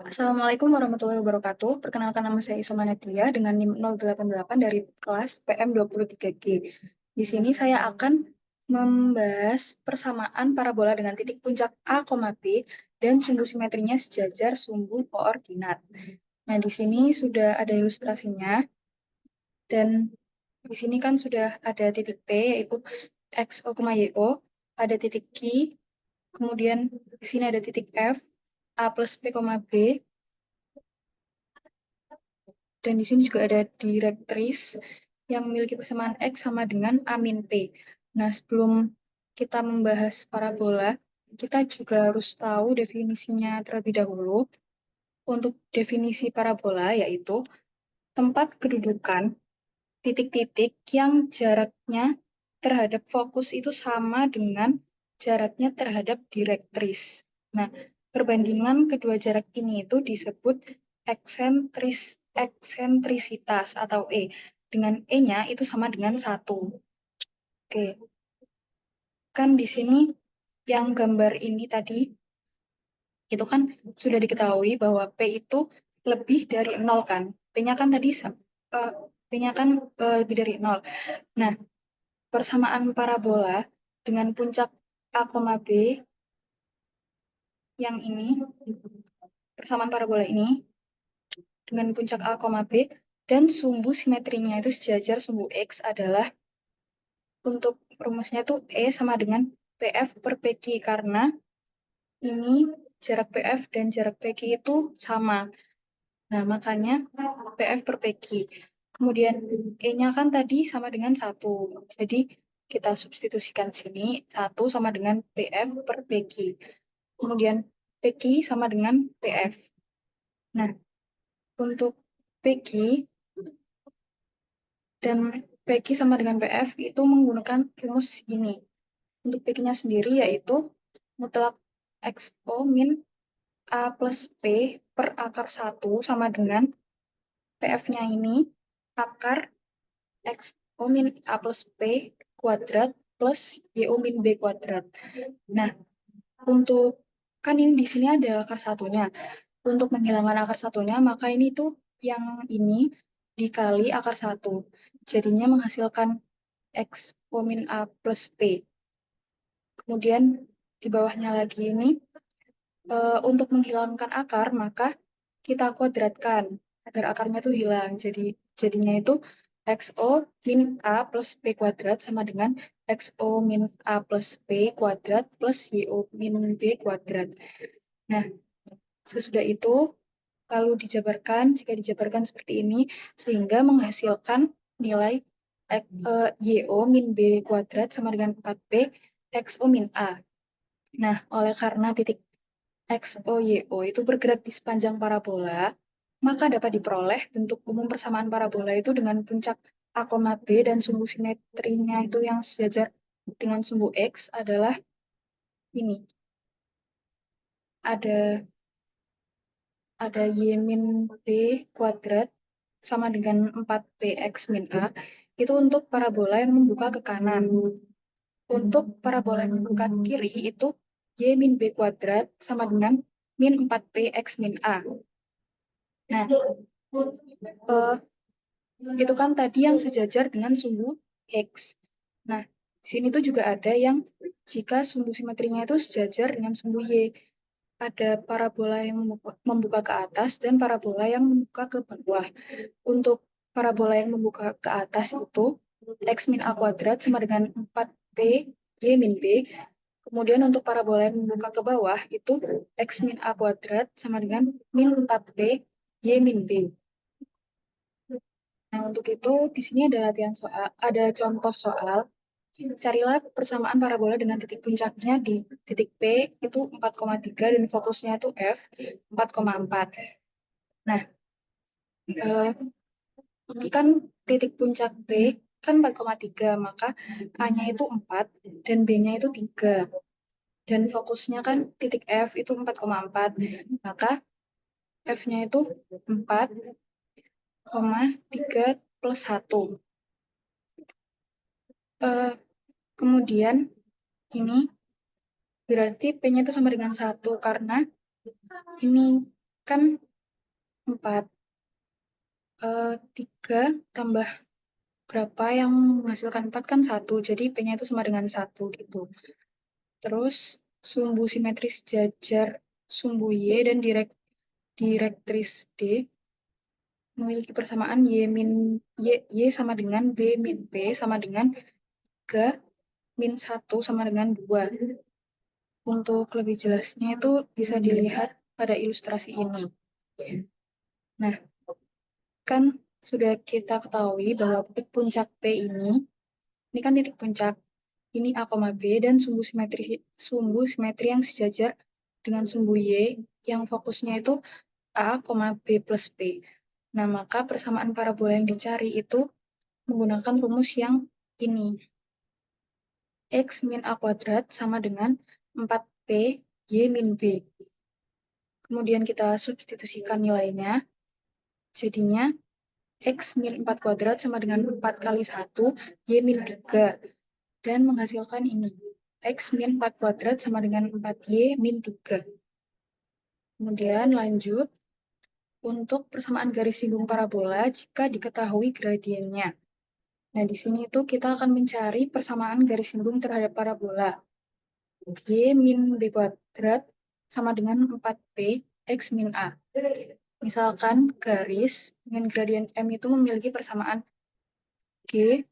Assalamualaikum warahmatullahi wabarakatuh. Perkenalkan nama saya Isoma Nadia dengan NIM 088 dari kelas PM23G. Di sini saya akan membahas persamaan parabola dengan titik puncak A, B dan sumbu simetrinya sejajar sumbu koordinat. Nah, di sini sudah ada ilustrasinya dan di sini kan sudah ada titik P yaitu XO, YO, ada titik Q, kemudian di sini ada titik F, A plus P, B, dan di sini juga ada direktris yang memiliki persamaan X sama dengan A min P. Nah, sebelum kita membahas parabola, kita juga harus tahu definisinya terlebih dahulu. Untuk definisi parabola yaitu tempat kedudukan titik-titik yang jaraknya terhadap fokus itu sama dengan jaraknya terhadap direktris. Nah, perbandingan kedua jarak ini itu disebut eksentrisitas atau E. Dengan E-nya itu sama dengan 1. Oke, kan di sini yang gambar ini tadi, itu kan sudah diketahui bahwa P itu lebih dari 0 kan. P-nya kan tadi, eh, P-nya kan lebih dari 0. Nah, persamaan parabola dengan puncak A, B yang ini, persamaan parabola ini dengan puncak A, B dan sumbu simetrinya itu sejajar sumbu X adalah untuk rumusnya tuh E sama dengan PF per PQ karena ini jarak PF dan jarak PQ itu sama. Nah, makanya PF per PQ. Kemudian E-nya kan tadi sama dengan 1. Jadi kita substitusikan sini 1 sama dengan PF per PQ. Kemudian PQ sama dengan PF. Nah, untuk PQ dan PQ sama dengan PF itu menggunakan rumus ini. Untuk PQ-nya sendiri yaitu mutlak XO min A plus P per akar 1 sama dengan PF-nya ini akar XO min A plus P kuadrat plus YO min B kuadrat. Nah, untuk kan ini di sini ada akar satunya. Untuk menghilangkan akar satunya, maka ini tuh yang ini dikali akar 1. Jadinya menghasilkan X O min A plus P. Kemudian di bawahnya lagi ini, untuk menghilangkan akar, maka kita kuadratkan agar akarnya tuh hilang. Jadinya itu XO min A plus P kuadrat sama dengan XO min A plus P kuadrat plus YO min B kuadrat. Nah, sesudah itu lalu dijabarkan, jika dijabarkan seperti ini, sehingga menghasilkan nilai YO min B kuadrat sama dengan 4B XO min A. Nah, oleh karena titik XO, YO itu bergerak di sepanjang parabola, maka dapat diperoleh bentuk umum persamaan parabola itu dengan puncak A, B dan sumbu simetrinya itu yang sejajar dengan sumbu X adalah ini. Ada Y min B kuadrat sama dengan 4BX min A, itu untuk parabola yang membuka ke kanan. Untuk parabola yang membuka ke kiri, itu Y min B kuadrat sama dengan min 4BX min A. Nah, eh, itu kan tadi yang sejajar dengan sumbu X. Nah, di sini tuh juga ada yang jika sumbu simetrinya itu sejajar dengan sumbu Y. Ada parabola yang membuka ke atas dan parabola yang membuka ke bawah. Untuk parabola yang membuka ke atas itu X min A kuadrat sama dengan 4B Y min B. Kemudian untuk parabola yang membuka ke bawah itu X min A kuadrat sama dengan min 4B Y min B. Nah, untuk itu di sini ada latihan soal, ada contoh soal. Carilah persamaan parabola dengan titik puncaknya di titik P itu 4,3 dan fokusnya itu F 4,4. Nah, eh, ini kan titik puncak B kan 4,3, maka A-nya itu 4 dan B-nya itu 3. Dan fokusnya kan titik F itu 4,4, maka F-nya itu 4,3 plus 1. Eh, kemudian ini berarti P-nya itu sama dengan 1 karena ini kan 4. 3 tambah berapa yang menghasilkan 4 kan 1. Jadi P-nya itu sama dengan 1 gitu. Terus sumbu simetris jajar sumbu Y dan direktris D memiliki persamaan Y sama dengan B min P sama dengan 3 min 1 sama dengan 2. Untuk lebih jelasnya itu bisa dilihat pada ilustrasi ini. Nah, kan sudah kita ketahui bahwa titik puncak P ini kan titik puncak, ini A, B, dan sumbu simetri yang sejajar dengan sumbu Y yang fokusnya itu A, B plus P. Nah, maka persamaan parabola yang dicari itu menggunakan rumus yang ini. X min A kuadrat sama dengan 4P Y min B. Kemudian kita substitusikan nilainya. Jadinya X min 4 kuadrat sama dengan 4 kali 1 Y min 3. Dan menghasilkan ini. X min 4 kuadrat sama dengan 4Y min 3. Kemudian lanjut untuk persamaan garis singgung parabola jika diketahui gradiennya. Nah, di sini itu kita akan mencari persamaan garis singgung terhadap parabola. Y min B kuadrat sama dengan 4P X min A. Misalkan garis dengan gradien M itu memiliki persamaan G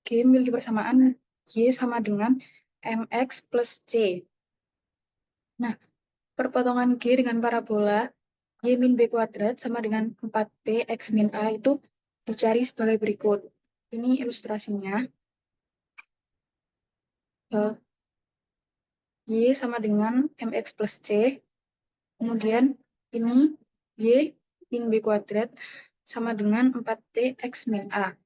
memiliki persamaan Y sama dengan MX plus C. Nah, perpotongan G dengan parabola Y min B kuadrat sama dengan 4P X min A itu dicari sebagai berikut. Ini ilustrasinya. Y sama dengan MX plus C. Kemudian ini Y min B kuadrat sama dengan 4P X min A.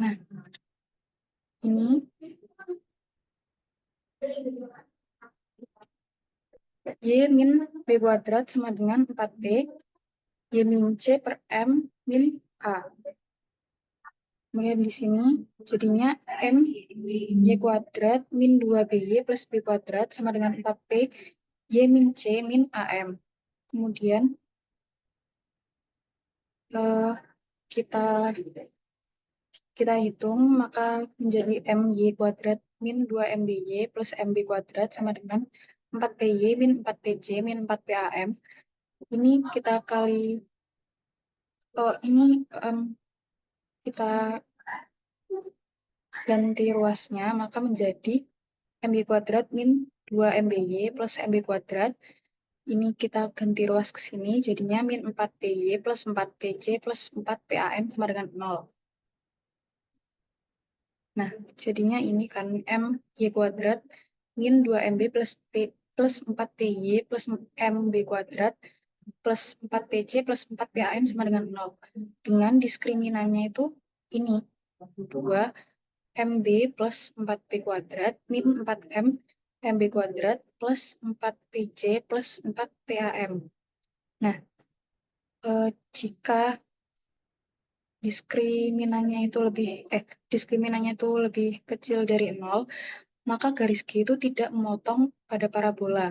Nah, ini Y min B kuadrat sama dengan 4P Y min C per M min A. Kemudian di sini jadinya M Y kuadrat min 2BY plus B kuadrat sama dengan 4P Y min C min AM. Kemudian kita hitung, maka menjadi MY kuadrat min 2MBY plus MB kuadrat sama dengan 4PY min 4PC min 4PAM. Ini kita kali, ini kita ganti ruasnya, maka menjadi MY kuadrat min 2MBY plus MB kuadrat. Ini kita ganti ruas ke sini, jadinya min 4PY plus 4PC plus 4PAM sama dengan 0. Nah, jadinya ini kan M Y kuadrat min 2MB plus P plus 4PY plus MB kuadrat plus 4PC plus 4PAM sama dengan 0. Dengan diskriminannya itu ini 2 MB plus 4P kuadrat min 4M MB kuadrat plus 4PC plus 4PAM. Nah, jika diskriminannya itu lebih kecil dari 0, maka garis G itu tidak memotong pada parabola.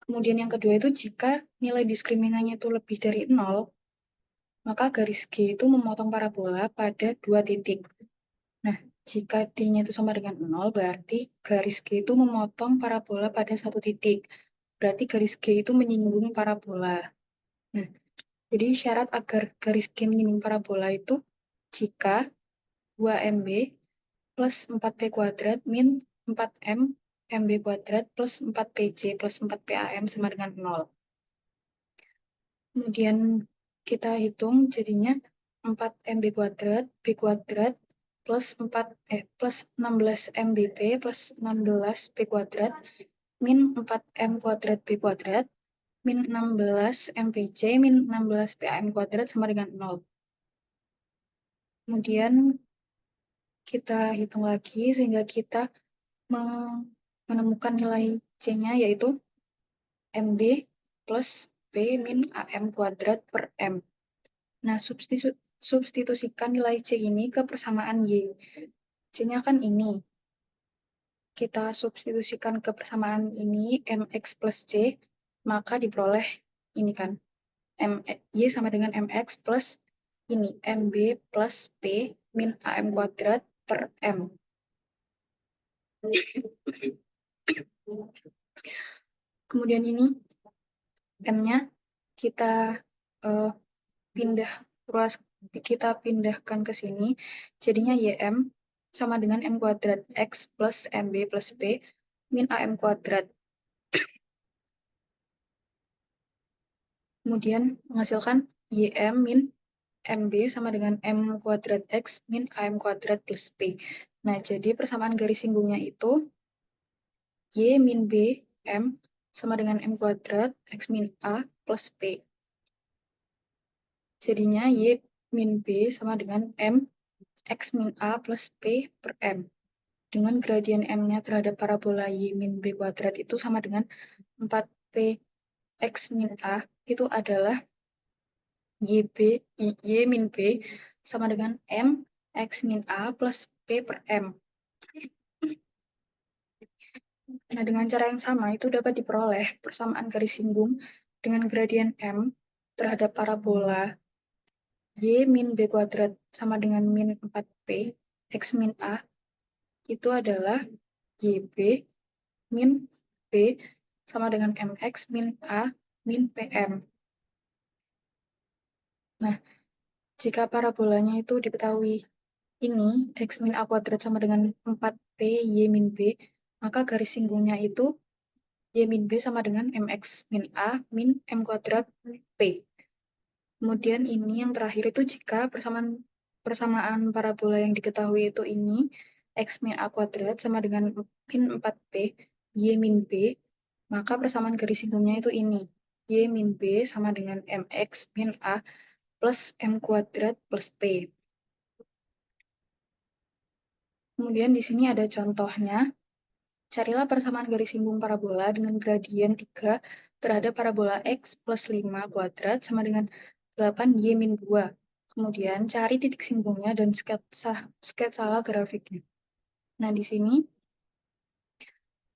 Kemudian yang kedua itu jika nilai diskriminannya itu lebih dari 0, maka garis G itu memotong parabola pada 2 titik. Nah, jika D-nya itu sama dengan 0, berarti garis G itu memotong parabola pada 1 titik. Berarti garis G itu menyinggung parabola. Nah, jadi syarat agar garis G menyinggung parabola itu jika 2MB plus 4P kuadrat min 4M MB kuadrat plus 4PC plus 4PAM sama dengan 0. Kemudian kita hitung jadinya 4MB kuadrat B kuadrat plus 16MBP plus 16B kuadrat min 4M kuadrat B kuadrat min 16MPC min 16PAM kuadrat sama dengan 0. Kemudian kita hitung lagi sehingga kita menemukan nilai C-nya yaitu MB plus B min AM kuadrat per M. Nah, substitusikan nilai C ini ke persamaan Y. C-nya kan ini. Kita substitusikan ke persamaan ini, mx plus c, maka diperoleh ini kan. Y sama dengan mx plus ini, mb plus p min am kuadrat per m. Kemudian ini m-nya kita kita pindahkan ke sini, jadinya ym sama dengan m kuadrat x plus mb plus p min am kuadrat. Kemudian menghasilkan ym min mb sama dengan m kuadrat x min am kuadrat plus p. Nah, jadi persamaan garis singgungnya itu y min b m sama dengan m kuadrat x min a plus p. Jadinya y min b sama dengan m x min a plus p per m. Dengan gradien m-nya terhadap parabola y min b kuadrat itu sama dengan 4p x min a itu adalah y min b sama dengan m x min a plus p per m. Nah, dengan cara yang sama itu dapat diperoleh persamaan garis singgung dengan gradien m terhadap parabola y min b kuadrat sama dengan min 4p x min a itu adalah yb min b sama dengan mx min a min pm. Nah, jika parabolanya itu diketahui ini x min a kuadrat sama dengan 4p y min b, maka garis singgungnya itu y min b sama dengan mx min a min m kuadrat p. Kemudian ini yang terakhir itu jika persamaan parabola yang diketahui itu ini x min a kuadrat sama dengan min 4p y min b, maka persamaan garis singgungnya itu ini y min b sama dengan mx min a plus m kuadrat plus p. Kemudian di sini ada contohnya. Carilah persamaan garis singgung parabola dengan gradien 3 terhadap parabola x plus 5 kuadrat sama dengan 8y min 2. Kemudian cari titik singgungnya dan sketsalah grafiknya. Nah, di sini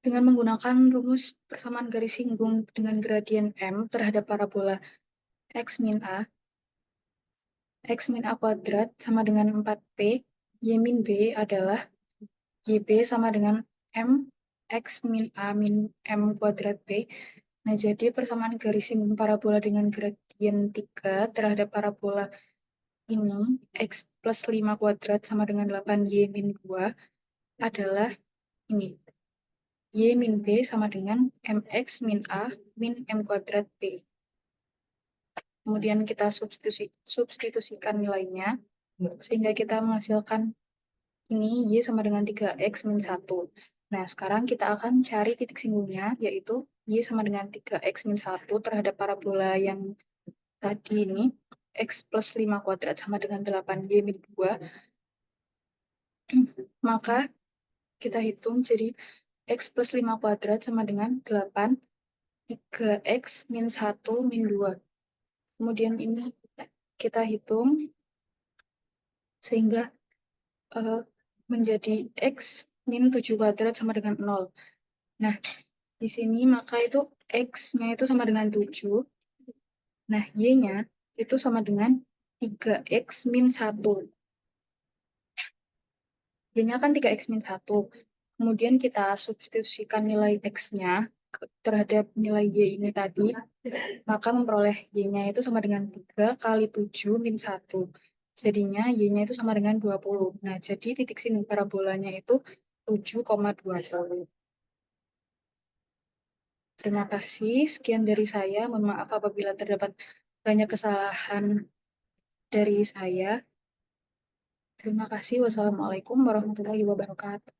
dengan menggunakan rumus persamaan garis singgung dengan gradien m terhadap parabola x min a kuadrat sama dengan 4p, y min b adalah yb sama dengan m x min a min m kuadrat p. Nah, jadi persamaan garis singgung parabola dengan gradien 3 terhadap parabola ini x plus 5 kuadrat sama dengan 8y min 2 adalah ini. Y min b sama dengan mx min a min m kuadrat p. Kemudian kita substitusikan nilainya sehingga kita menghasilkan ini y sama dengan 3x min 1. Nah, sekarang kita akan cari titik singgungnya, yaitu y sama dengan 3x min 1 terhadap parabola yang tadi ini, x plus 5 kuadrat sama dengan 8y min 2. Maka kita hitung jadi x plus 5 kuadrat sama dengan 8, 3x min 1 min 2. Kemudian ini kita hitung sehingga menjadi x min 7 kuadrat sama dengan 0. Nah, di sini maka itu x-nya itu sama dengan 7. Nah, y-nya itu sama dengan 3x min 1. Y-nya kan 3x min 1. Kemudian kita substitusikan nilai x-nya terhadap nilai y ini tadi, maka memperoleh y-nya itu sama dengan 3 kali 7 min 1. Jadinya y-nya itu sama dengan 20. Nah, jadi titik singgung parabolanya itu 7,20. Terima kasih. Sekian dari saya. Mohon maaf apabila terdapat banyak kesalahan dari saya. Terima kasih. Wassalamualaikum warahmatullahi wabarakatuh.